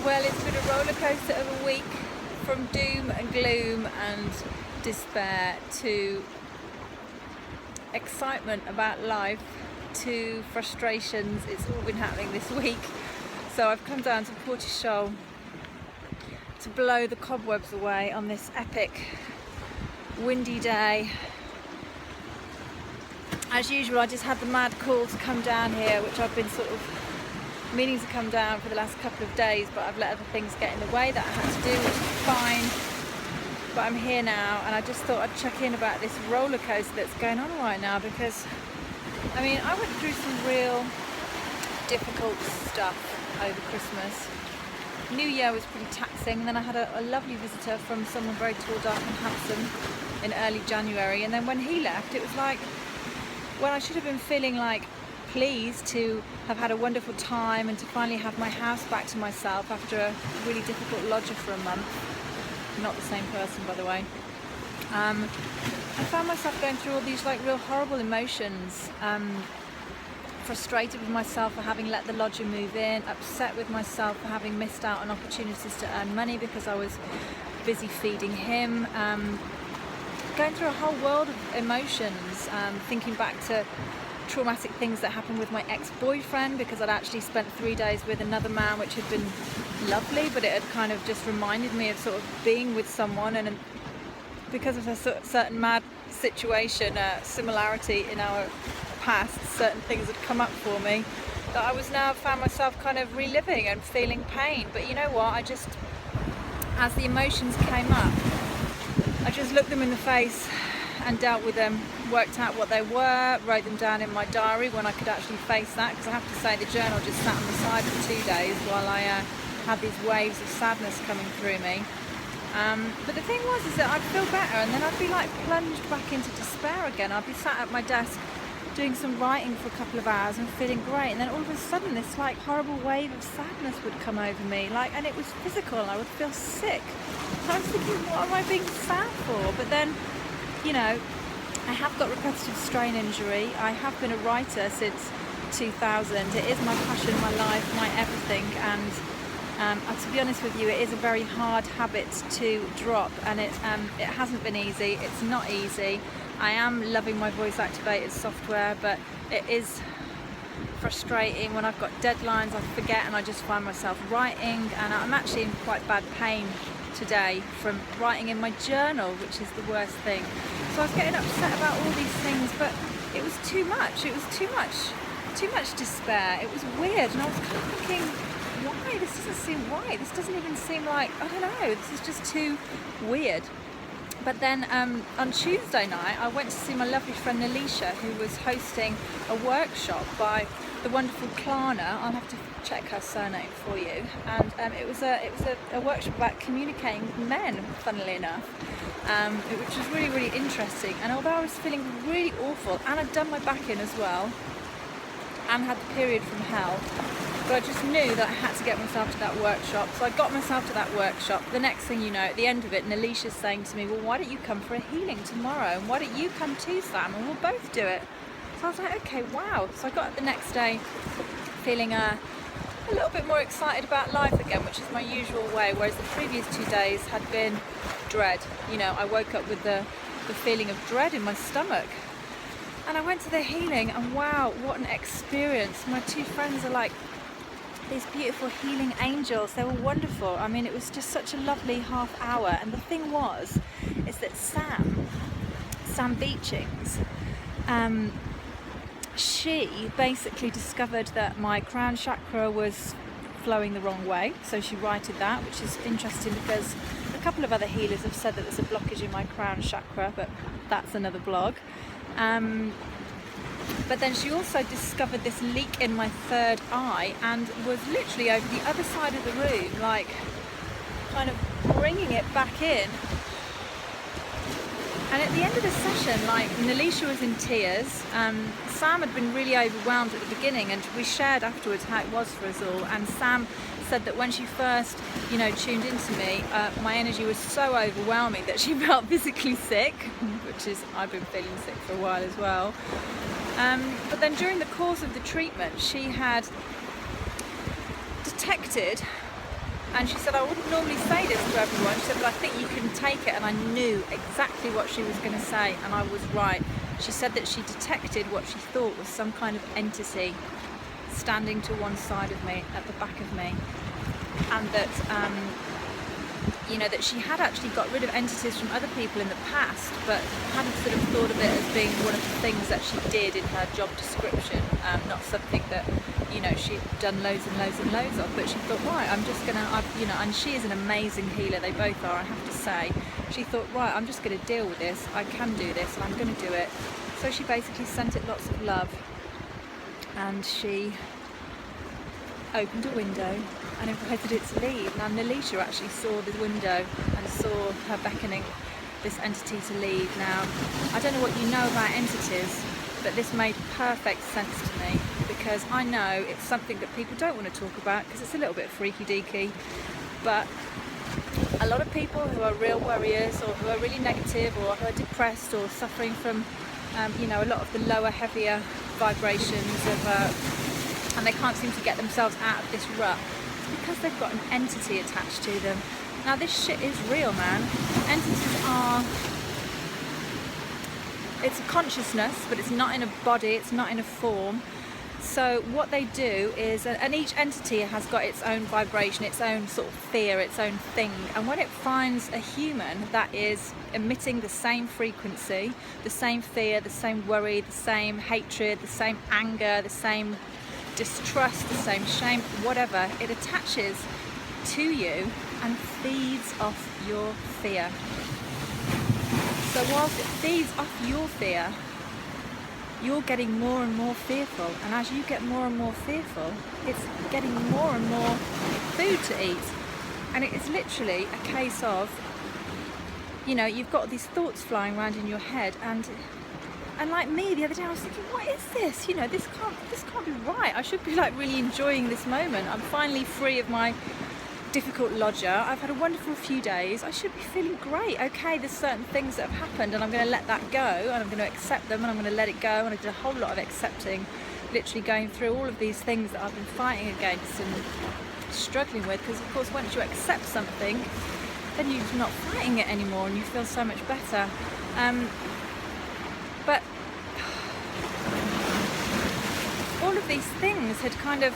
Well, it's been a roller coaster of a week, from doom and gloom and despair to excitement about life to frustrations. It's all been happening this week. So I've come down to Portishead to blow the cobwebs away on this epic windy day. As usual, I just had the mad call to come down here, which I've been sort of meaning to come down for the last couple of days, but I've let other things get in the way that I had to do, which is fine. But I'm here now, and I just thought I'd check in about this roller coaster that's going on right now, because I mean, I went through some real difficult stuff over Christmas. New Year was pretty taxing, and then I had a lovely visitor from someone very tall, dark and handsome in early January, and then when he left, it was like, well, I should have been feeling like pleased to have had a wonderful time and to finally have my house back to myself after a really difficult lodger for a month. Not the same person, by the way. I found myself going through all these like real horrible emotions. Frustrated with myself for having let the lodger move in, upset with myself for having missed out on opportunities to earn money because I was busy feeding him. Going through a whole world of emotions, thinking back to traumatic things that happened with my ex-boyfriend, because I'd actually spent 3 days with another man, which had been lovely, but it had kind of just reminded me of sort of being with someone, and because of a certain mad situation, similarity in our past, certain things had come up for me that I was now found myself kind of reliving and feeling pain. But you know what, I just, as the emotions came up, I just looked them in the face and dealt with them, worked out what they were, wrote them down in my diary when I could actually face that, because I have to say the journal just sat on the side for 2 days while I had these waves of sadness coming through me. But the thing was is that I'd feel better, and then I'd be like plunged back into despair again. I'd be sat at my desk doing some writing for a couple of hours and feeling great, and then all of a sudden this like horrible wave of sadness would come over me, like, and it was physical, and I would feel sick. And I was thinking, what am I being sad for? But then, you know, I have got repetitive strain injury. I have been a writer since 2000. It is my passion, my life, my everything, and to be honest with you, it is a very hard habit to drop, and it hasn't been easy. It's not easy. I am loving my voice activated software, but it is frustrating when I've got deadlines. I forget and I just find myself writing, and I'm actually in quite bad pain today from writing in my journal, which is the worst thing. So I was getting upset about all these things, but it was too much. It was too much despair. It was weird, and I was kind of thinking, why? This doesn't seem right. This doesn't even seem like, I don't know, this is just too weird. But then on Tuesday night, I went to see my lovely friend Alicia, who was hosting a workshop by the wonderful Klarna. I'll have to check her surname for you. And it was a workshop about communicating with men, funnily enough, which was really, really interesting. And although I was feeling really awful, and I'd done my back in as well, and had the period from hell, but I just knew that I had to get myself to that workshop. So I got myself to that workshop. The next thing you know, at the end of it, Alicia's saying to me, well, why don't you come for a healing tomorrow? And why don't you come too, Sam? And we'll both do it. So I was like, okay, wow. So I got up the next day feeling a little bit more excited about life again, which is my usual way, whereas the previous 2 days had been dread. You know, I woke up with the feeling of dread in my stomach. And I went to the healing, and wow, what an experience. My two friends are like these beautiful healing angels. They were wonderful. I mean, it was just such a lovely half hour. And the thing is that Sam Beechings, she basically discovered that my crown chakra was flowing the wrong way. So she righted that, which is interesting because a couple of other healers have said that there's a blockage in my crown chakra, but that's another blog. But then she also discovered this leak in my third eye, and was literally over the other side of the room, like kind of bringing it back in. And at the end of the session, like, Alicia was in tears. Sam had been really overwhelmed at the beginning, and we shared afterwards how it was for us all. And Sam said that when she first, you know, tuned into me, my energy was so overwhelming that she felt physically sick, which is, I've been feeling sick for a while as well. But then during the course of the treatment, she had detected And she said, I wouldn't normally say this to everyone. She said, but I think you can take it. And I knew exactly what she was going to say, and I was right. She said that she detected what she thought was some kind of entity standing to one side of me, at the back of me, and that that she had actually got rid of entities from other people in the past, but hadn't sort of thought of it as being one of the things that she did in her job description, not something that she'd done loads and loads and loads of. But she thought, right, I'm just gonna, and she is an amazing healer, they both are, I have to say. She thought, right, I'm just going to deal with this, I can do this, and I'm going to do it. So she basically sent it lots of love, and she opened a window and invited it to leave. Now Nalisha actually saw the window and saw her beckoning this entity to leave. Now, I don't know what you know about entities, but this made perfect sense to me, because I know it's something that people don't want to talk about because it's a little bit freaky deaky, but a lot of people who are real worriers, or who are really negative, or who are depressed, or suffering from a lot of the lower, heavier vibrations of and they can't seem to get themselves out of this rut, it's because they've got an entity attached to them. Now this shit is real, man. Entities are, it's a consciousness, but it's not in a body, it's not in a form. So what they do is, and each entity has got its own vibration, its own sort of fear, its own thing, and when it finds a human that is emitting the same frequency, the same fear, the same worry, the same hatred, the same anger, the same distrust, the same shame, whatever, it attaches to you and feeds off your fear. So whilst it feeds off your fear, you're getting more and more fearful, and as you get more and more fearful, it's getting more and more food to eat. And it is literally a case of, you've got these thoughts flying around in your head, and like me the other day, I was thinking, what is this? This can't be right. I should be like really enjoying this moment. I'm finally free of my difficult lodger. I've had a wonderful few days. I should be feeling great. Okay, there's certain things that have happened, and I'm going to let that go, and I'm going to accept them, and I'm going to let it go. And I did a whole lot of accepting, literally going through all of these things that I've been fighting against and struggling with, because of course once you accept something, then you're not fighting it anymore, and you feel so much better. But all of these things had kind of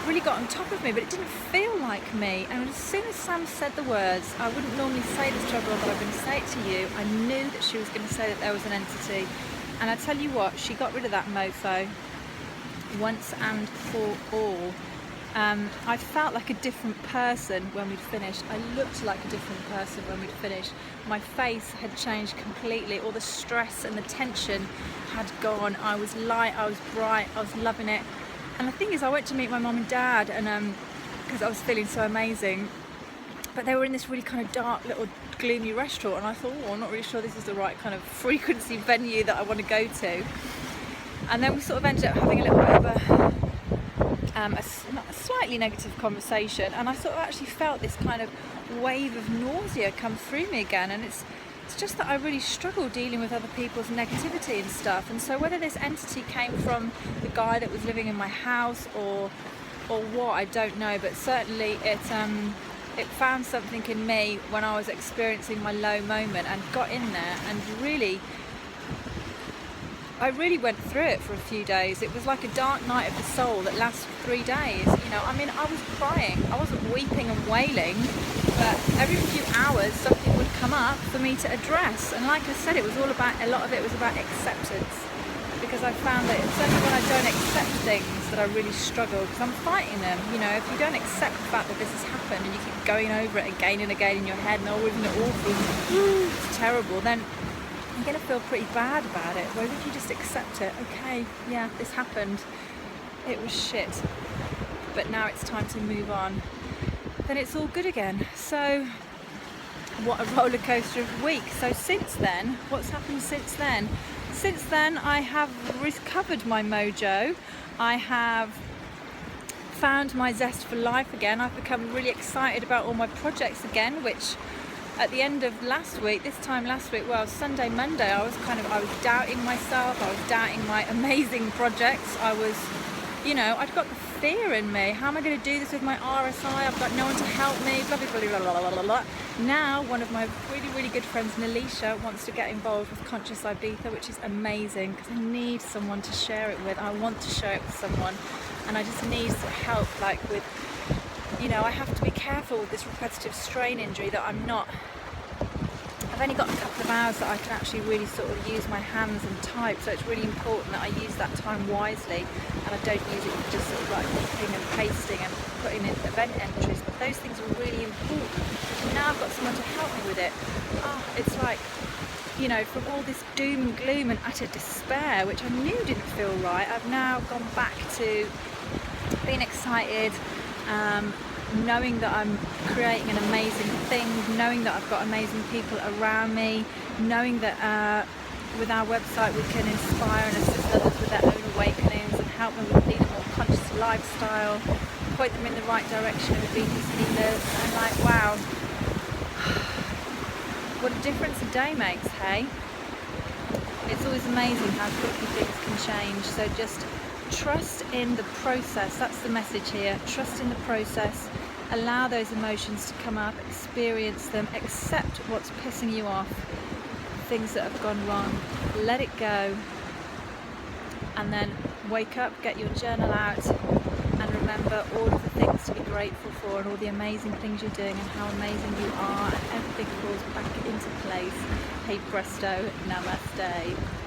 really got on top of me, but it didn't feel like me. And as soon as Sam said the words, I wouldn't normally say this to everyone, but I'm going to say it to you, I knew that she was going to say that there was an entity. And I tell you what, she got rid of that mofo once and for all. I felt like a different person when we'd finished. I looked like a different person when we'd finished. My face had changed completely. All the stress and the tension had gone. I was light, I was bright, I was loving it. And the thing is, I went to meet my mum and dad, and because I was feeling so amazing, but they were in this really kind of dark little gloomy restaurant, and I thought, I'm not really sure this is the right kind of frequency venue that I want to go to. And then we sort of ended up having a little bit of a slightly negative conversation, and I sort of actually felt this kind of wave of nausea come through me again. And it's just that I really struggle dealing with other people's negativity and stuff. And so whether this entity came from the guy that was living in my house or what, I don't know, but certainly it found something in me when I was experiencing my low moment, and got in there, and I really went through it for a few days. It was like a dark night of the soul that lasted 3 days. I was crying. I wasn't weeping and wailing, but every few hours something would come up for me to address. And like I said, a lot of it was about acceptance, because I found that it's only when I don't accept things that I really struggle, because I'm fighting them. If you don't accept the fact that this has happened, and you keep going over it again and again in your head, and isn't it awful, it's terrible, then you're going to feel pretty bad about it. Whereas if you just accept it, okay, yeah, this happened, it was shit, but now it's time to move on, then it's all good again. So what a roller coaster of a week. So since then, what's happened since then? Since then, I have recovered my mojo. I have found my zest for life again. I've become really excited about all my projects again, which at the end of this time last week, Sunday, Monday, I was doubting myself, I was doubting my amazing projects, I was You know, I've got the fear in me. How am I going to do this with my RSI? I've got no one to help me, blah, blah, blah, blah, blah, blah, blah. Now, one of my really, really good friends, Nalisha, wants to get involved with Conscious Ibiza, which is amazing because I need someone to share it with. I want to share it with someone, and I just need some help, like with, you know, I have to be careful with this repetitive strain injury that I've only got a couple of hours that I can actually really sort of use my hands and type, so it's really important that I use that time wisely and I don't use it for just sort of like copying and pasting and putting in event entries, but those things are really important. And now I've got someone to help me with it. Oh, it's like, you know, from all this doom and gloom and utter despair, which I knew didn't feel right, I've now gone back to being excited, knowing that I'm creating an amazing thing, knowing that I've got amazing people around me, knowing that with our website we can inspire and assist others with their own awakenings and help them lead a more conscious lifestyle, point them in the right direction with Venus leaders. And I'm like, wow, what a difference a day makes, hey? It's always amazing how quickly things can change, so just trust in the process. That's the message here. Trust in the process. Allow those emotions to come up, experience them, accept what's pissing you off, things that have gone wrong, let it go, and then wake up, get your journal out, and remember all of the things to be grateful for and all the amazing things you're doing and how amazing you are, and everything falls back into place. Hey presto, namaste.